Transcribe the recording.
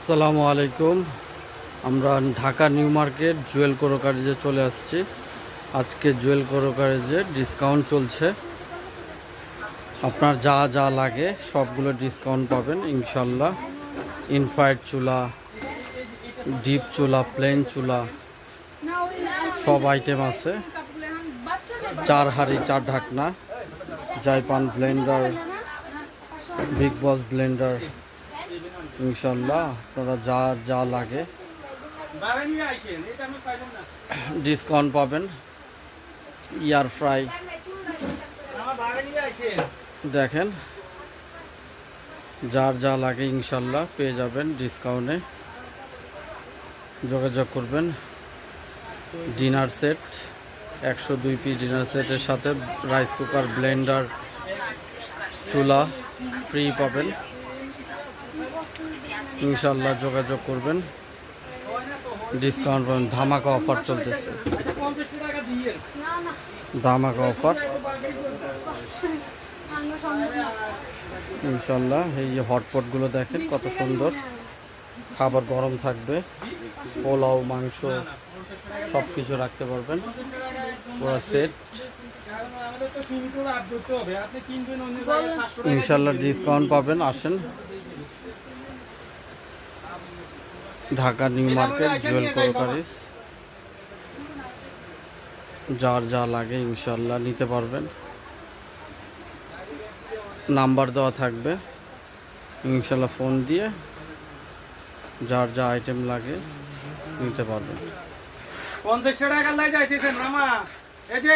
আসসালামু আলাইকুম। আমরা ঢাকা নিউ মার্কেট জুয়েল ক্রোকারেজে চলে আসছি। আজকে জুয়েল ক্রোকারেজে ডিসকাউন্ট চলছে। আপনার যা যা লাগে সবগুলো ডিসকাউন্ট পাবেন ইনশাল্লাহ। ইনফ্রারেড চুলা, ডিপ চুলা, প্লেন চুলা, সব আইটেম আছে। 4 হাঁড়ি 4 ঢাকনা, জাইপান ব্লেন্ডার, বিগ বস ব্লেন্ডার, ইনশাল্লাহ আপনারা যা যা লাগে ডিসকাউন্ট পাবেন। এয়ার ফ্রাই দেখেন, যার যা লাগে ইনশাল্লাহ পেয়ে যাবেন ডিসকাউন্টে। যোগাযোগ করবেন। ডিনার সেট 102 পিস ডিনার সেটের সাথে রাইস কুকার, ব্লেন্ডার, চুলা ফ্রি পাবেন ইনশাল্লাহ। যোগাযোগ করবেন, ডিসকাউন্ট পাবেন। ধামাকা অফার চলতেছে, ধামাকা অফার ইনশাল্লাহ। এই যে হটপটগুলো দেখেন কত সুন্দর, খাবার গরম থাকবে, পোলাও, মাংস সব কিছু রাখতে পারবেন। পুরো সেট ইনশাল্লাহ ডিসকাউন্ট পাবেন। আসেন ঢাকা নিউ মার্কেট জুয়েল ক্রোকারেজ, যার যা লাগে ইনশাল্লাহ নিতে পারবেন। নাম্বার দেওয়া থাকবে ইনশাল্লাহ, ফোন দিয়ে যার যা আইটেম লাগে নিতে পারবেন। 50 টাকা লাই যাইতেছেন মামা, এই যে